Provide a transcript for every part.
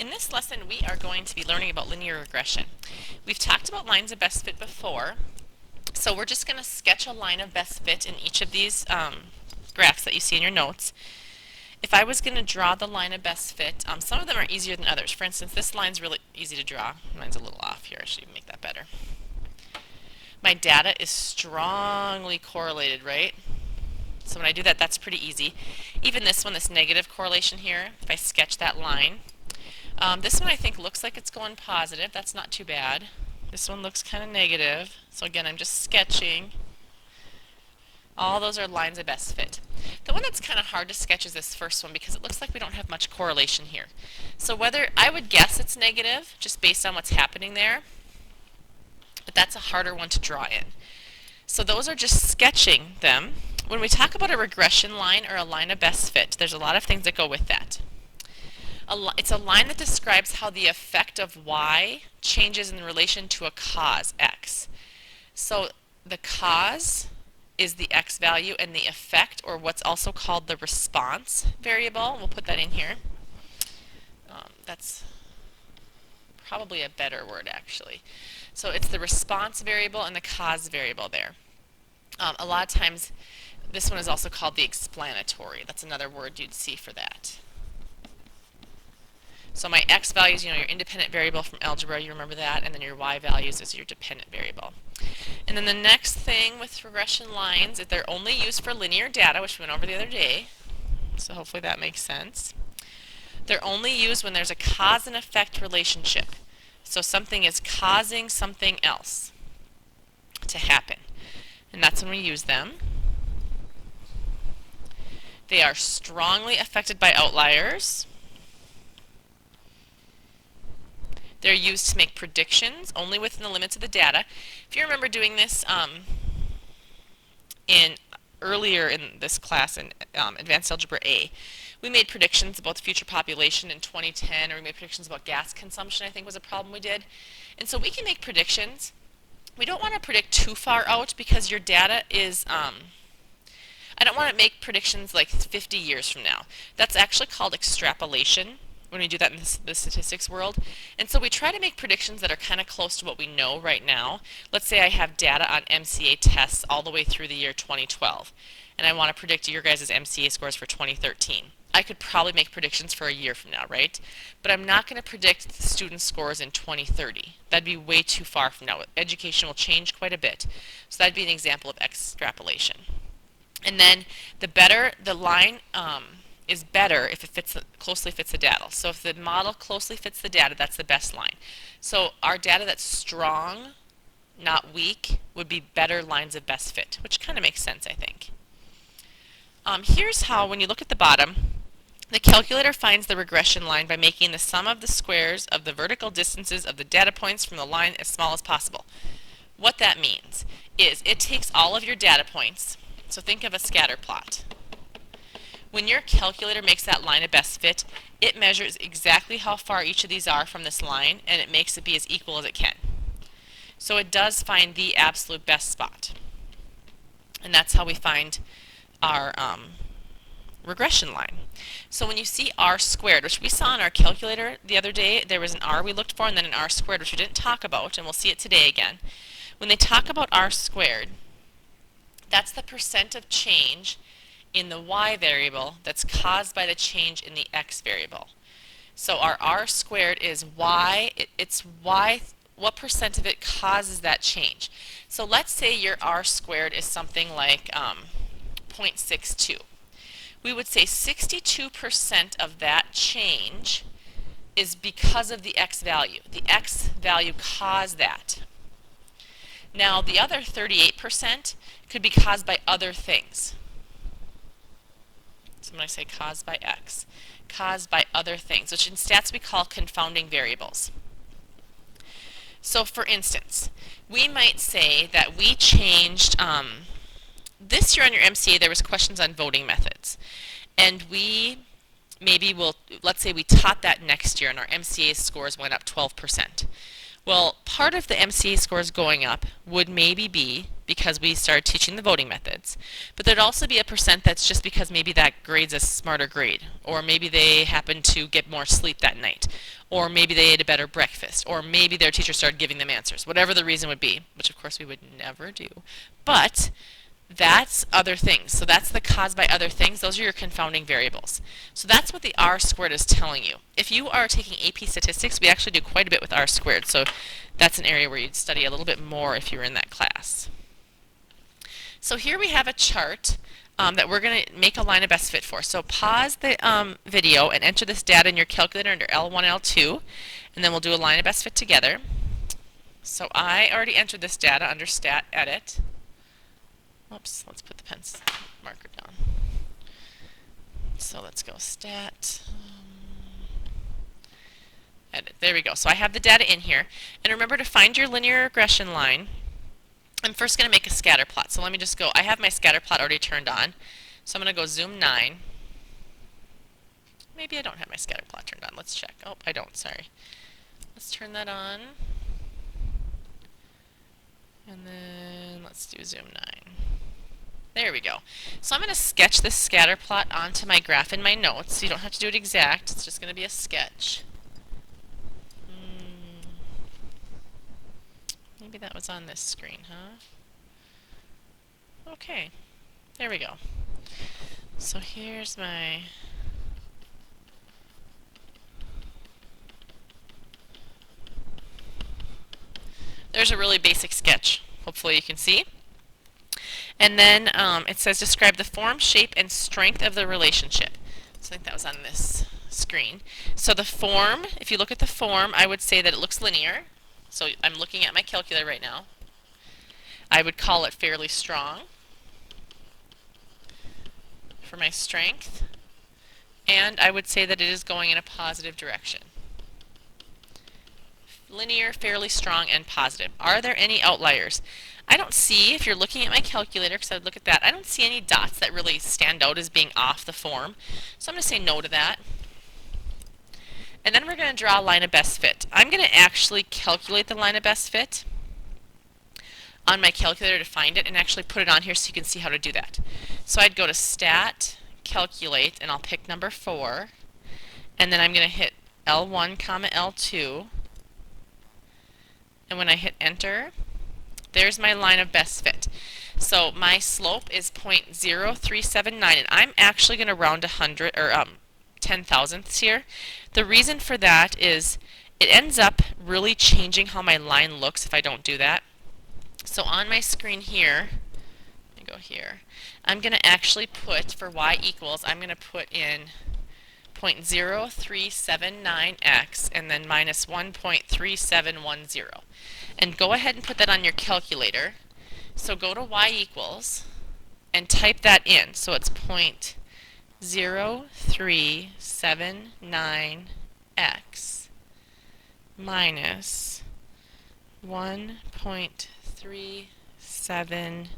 In this lesson, we are going to be learning about linear regression. We've talked about lines of best fit before, so we're just going to sketch a line of best fit in each of these graphs that you see in your notes. If I was going to draw the line of best fit, some of them are easier than others. For instance, this line's really easy to draw. Mine's a little off here. I should make that better. My data is strongly correlated, right? So when I do that, that's pretty easy. Even this one, this negative correlation here, if I sketch that line, this one I think looks like it's going positive. That's not too bad. This one looks kind of negative. So again, I'm just sketching. All those are lines of best fit. The one that's kind of hard to sketch is this first one because it looks like we don't have much correlation here. So whether I would guess it's negative just based on what's happening there, but that's a harder one to draw in. So those are just sketching them. When we talk about a regression line or a line of best fit, there's a lot of things that go with that. It's a line that describes how the effect of y changes in relation to a cause, x. So the cause is the x value, and the effect, or what's also called the response variable, we'll put that in here. That's probably a better word, actually. So it's the response variable and the cause variable there. A lot of times, this one is also called the explanatory. That's another word you'd see for that. So my x values, your independent variable from algebra, you remember that, and then your y values is your dependent variable. And then the next thing with regression lines is they're only used for linear data, which we went over the other day. So hopefully that makes sense. They're only used when there's a cause and effect relationship. So something is causing something else to happen. And that's when we use them. They are strongly affected by outliers. They're used to make predictions only within the limits of the data. If you remember doing this earlier in this class in Advanced Algebra A, we made predictions about the future population in 2010, or we made predictions about gas consumption, I think was a problem we did. And so we can make predictions. We don't want to predict too far out because your data is, I don't want to make predictions like 50 years from now. That's actually called extrapolation when we do that in the statistics world. And so we try to make predictions that are kind of close to what we know right now. Let's say I have data on MCA tests all the way through the year 2012, and I want to predict your guys' MCA scores for 2013. I could probably make predictions for a year from now, right? But I'm not going to predict the student scores in 2030. That'd be way too far from now. Education will change quite a bit. So that'd be an example of extrapolation. And then the line is better if it closely fits the data. So if the model closely fits the data, that's the best line. So our data that's strong, not weak, would be better lines of best fit, which kind of makes sense, I think. Here's how, when you look at the bottom, the calculator finds the regression line by making the sum of the squares of the vertical distances of the data points from the line as small as possible. What that means is it takes all of your data points, so think of a scatter plot. When your calculator makes that line of best fit, it measures exactly how far each of these are from this line, and it makes it be as equal as it can. So it does find the absolute best spot. And that's how we find our regression line. So when you see r squared, which we saw in our calculator the other day, there was an r we looked for and then an r squared, which we didn't talk about, and we'll see it today again. When they talk about r squared, that's the percent of change in the y variable that's caused by the change in the x variable. So our r squared is y, it's y, what percent of it causes that change. So let's say your r squared is something like 0.62. We would say 62% of that change is because of the x value. The x value caused that. Now the other 38% could be caused by other things. So when I say caused by x, caused by other things, which in stats we call confounding variables. So for instance, we might say that we changed, this year on your MCA there was questions on voting methods. And let's say we taught that next year and our MCA scores went up 12%. Well, part of the MCA scores going up would maybe be because we started teaching the voting methods. But there'd also be a percent that's just because maybe that grade's a smarter grade, or maybe they happen to get more sleep that night, or maybe they ate a better breakfast, or maybe their teacher started giving them answers, whatever the reason would be, which of course we would never do. But that's other things. So that's the cause by other things. Those are your confounding variables. So that's what the R squared is telling you. If you are taking AP statistics, we actually do quite a bit with R squared. So that's an area where you'd study a little bit more if you were in that class. So here we have a chart that we're going to make a line of best fit for. So pause the video and enter this data in your calculator under L1, L2, and then we'll do a line of best fit together. So I already entered this data under Stat Edit. Oops, let's put the pencil marker down. So let's go Stat Edit. There we go. So I have the data in here. And remember to find your linear regression line. I'm first going to make a scatter plot. So let me just go. I have my scatter plot already turned on. So I'm going to go zoom 9. Maybe I don't have my scatter plot turned on. Let's check. Oh, I don't. Sorry. Let's turn that on. And then let's do zoom 9. There we go. So I'm going to sketch this scatter plot onto my graph in my notes. You don't have to do it exact. It's just going to be a sketch. Maybe that was on this screen, huh? Okay. There we go. So here's my... There's a really basic sketch. Hopefully you can see. And then it says describe the form, shape, and strength of the relationship. So I think that was on this screen. So the form, if you look at the form, I would say that it looks linear. So I'm looking at my calculator right now. I would call it fairly strong for my strength. And I would say that it is going in a positive direction. Linear, fairly strong, and positive. Are there any outliers? I don't see, if you're looking at my calculator, because I would look at that, I don't see any dots that really stand out as being off the form. So I'm going to say no to that. And then we're going to draw a line of best fit. I'm going to actually calculate the line of best fit on my calculator to find it and actually put it on here so you can see how to do that. So I'd go to Stat, Calculate, and I'll pick number 4. And then I'm going to hit L1, L2. And when I hit Enter, there's my line of best fit. So my slope is 0.0379, and I'm actually going to round 100 or 10 thousandths here. The reason for that is it ends up really changing how my line looks if I don't do that. So on my screen here, let me go here, I'm going to actually put, for y equals, I'm going to put in 0.0379x and then minus 1.3710. And go ahead and put that on your calculator. So go to y equals and type that in. So it's 0.0379x minus 1.3710.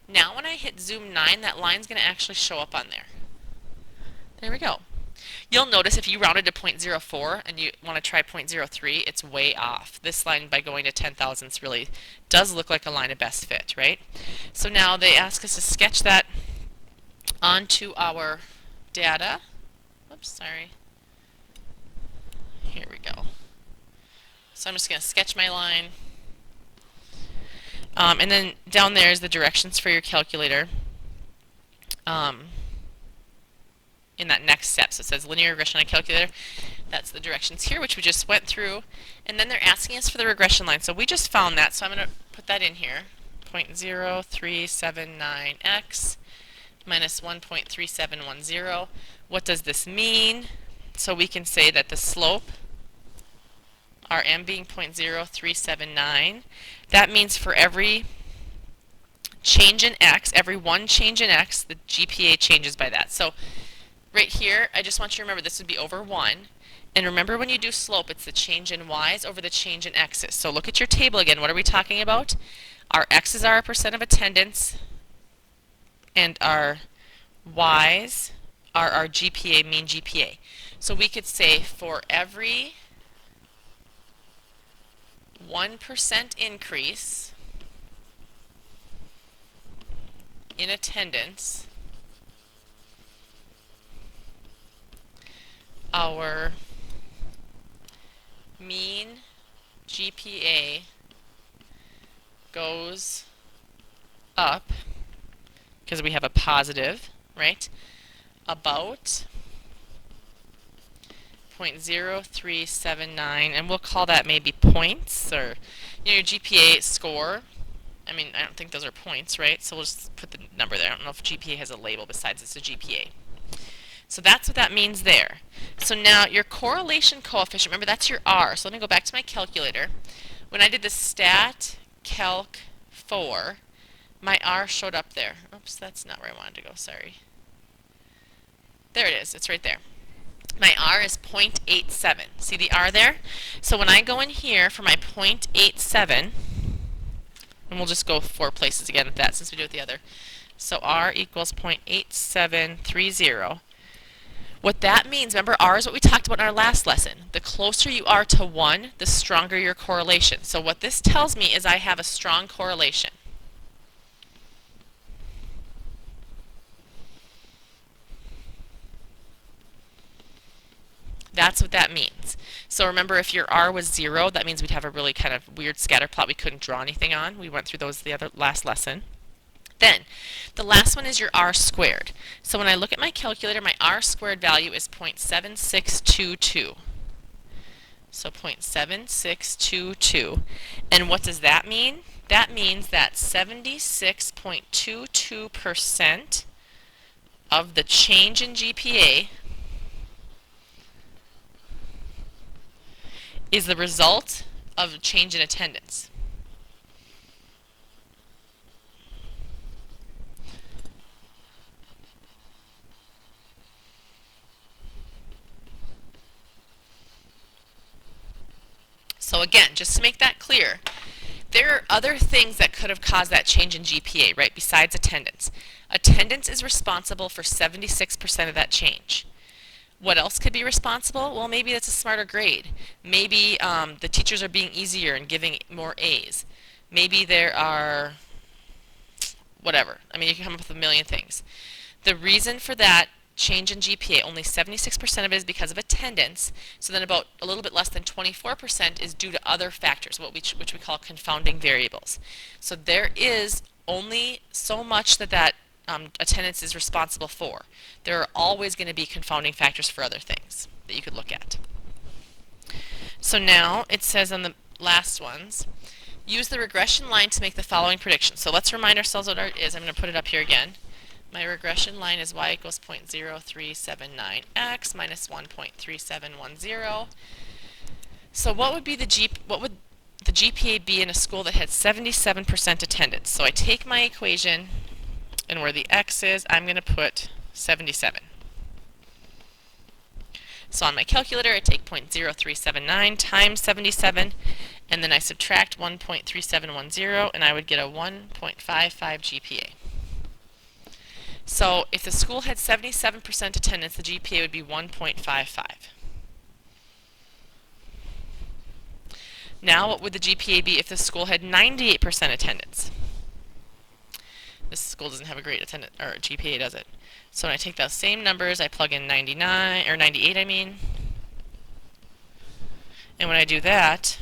Now when I hit zoom 9, that line's going to actually show up on there. There we go. You'll notice if you rounded to 0.04 and you want to try 0.03, it's way off. This line, by going to 10 thousandths, really does look like a line of best fit, right? So now they ask us to sketch that onto our data. Oops, sorry. Here we go. So I'm just going to sketch my line. And then down there is the directions for your calculator. In that next step. So it says linear regression on calculator. That's the directions here, which we just went through. And then they're asking us for the regression line. So we just found that, so I'm going to put that in here. 0.0379x minus 1.3710. What does this mean? So we can say that the slope, Rm being 0.0379, that means for every change in x, every one change in x, the GPA changes by that. So right here, I just want you to remember this would be over 1. And remember when you do slope, it's the change in y's over the change in x's. So look at your table again. What are we talking about? Our x's are our percent of attendance, and our y's are our GPA, mean GPA. So we could say for every 1% increase in attendance, our mean GPA goes up, because we have a positive, right, about 0.0379, and we'll call that maybe points, or your GPA score. I mean, I don't think those are points, right? So we'll just put the number there. I don't know if GPA has a label besides it's a GPA. So that's what that means there. So now your correlation coefficient, remember that's your R. So let me go back to my calculator. When I did the stat calc 4, my R showed up there. Oops, that's not where I wanted to go, sorry. There it is, it's right there. My R is 0.87. See the R there? So when I go in here for my 0.87, and we'll just go 4 places again with that since we do it the other. So R equals 0.8730. What that means, remember R is what we talked about in our last lesson. The closer you are to 1, the stronger your correlation. So what this tells me is I have a strong correlation. That's what that means. So remember, if your R was 0, that means we'd have a really kind of weird scatter plot we couldn't draw anything on. We went through those the other last lesson. Then, the last one is your R squared. So when I look at my calculator, my R squared value is 0.7622. So 0.7622. And what does that mean? That means that 76.22% of the change in GPA is the result of a change in attendance. So again, just to make that clear, there are other things that could have caused that change in GPA, right, besides attendance. Attendance is responsible for 76% of that change. What else could be responsible? Well, maybe it's a smarter grade. Maybe the teachers are being easier and giving more A's. Maybe there are whatever. I mean, you can come up with a million things. The reason for that change in GPA, only 76% of it is because of attendance, so then about a little bit less than 24% is due to other factors, which we call confounding variables. So there is only so much that attendance is responsible for. There are always going to be confounding factors for other things that you could look at. So now it says on the last ones, use the regression line to make the following prediction. So let's remind ourselves what it is. I'm going to put it up here again. My regression line is y equals 0.0379x minus 1.3710. So what would the GPA be in a school that had 77% attendance? So I take my equation, and where the x is, I'm going to put 77. So on my calculator, I take 0.0379 times 77, and then I subtract 1.3710, and I would get a 1.55 GPA. So if the school had 77% attendance, the GPA would be 1.55. Now, what would the GPA be if the school had 98% attendance? This school doesn't have a great attendance or GPA, does it? So when I take those same numbers, I plug in 99 or 98, I mean. And when I do that,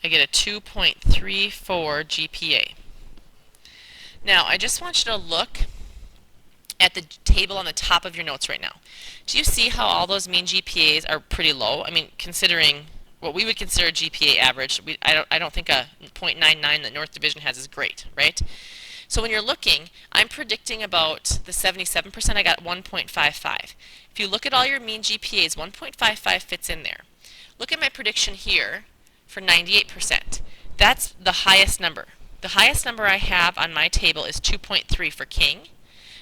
I get a 2.34 GPA. Now, I just want you to look at the table on the top of your notes right now. Do you see how all those mean GPAs are pretty low? I mean, considering what we would consider a GPA average, I don't think a 0.99 that North Division has is great, right? So when you're looking, I'm predicting about the 77%, I got 1.55. If you look at all your mean GPAs, 1.55 fits in there. Look at my prediction here for 98%. That's the highest number. The highest number I have on my table is 2.3 for King.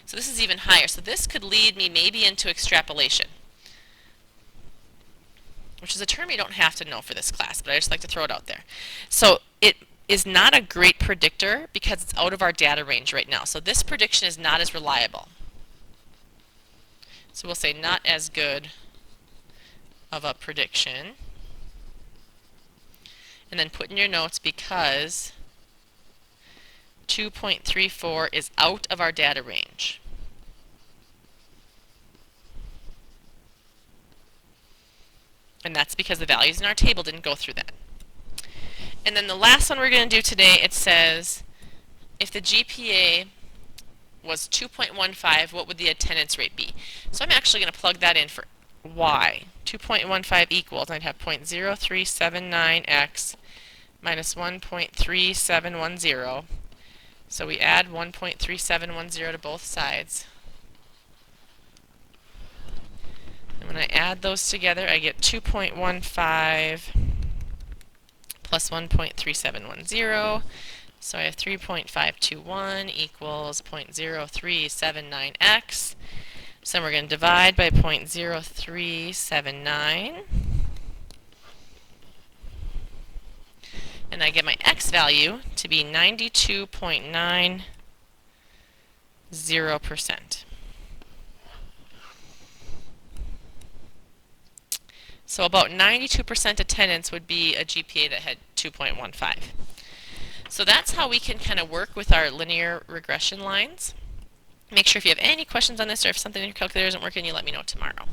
So this is even higher. So this could lead me maybe into extrapolation, which is a term you don't have to know for this class, but I just like to throw it out there. So it is not a great predictor because it's out of our data range right now. So this prediction is not as reliable. So we'll say not as good of a prediction and then put in your notes because 2.34 is out of our data range. And that's because the values in our table didn't go through that. And then the last one we're going to do today, it says, if the GPA was 2.15, what would the attendance rate be? So I'm actually going to plug that in for y. 2.15 equals, I'd have 0.0379x minus 1.3710. So we add 1.3710 to both sides. And when I add those together, I get 2.15 plus 1.3710. So I have 3.521 equals 0.0379x. So we're going to divide by 0.0379. And I get my x value to be 92.90%. So about 92% attendance would be a GPA that had 2.15. So that's how we can kind of work with our linear regression lines. Make sure if you have any questions on this or if something in your calculator isn't working, you let me know tomorrow.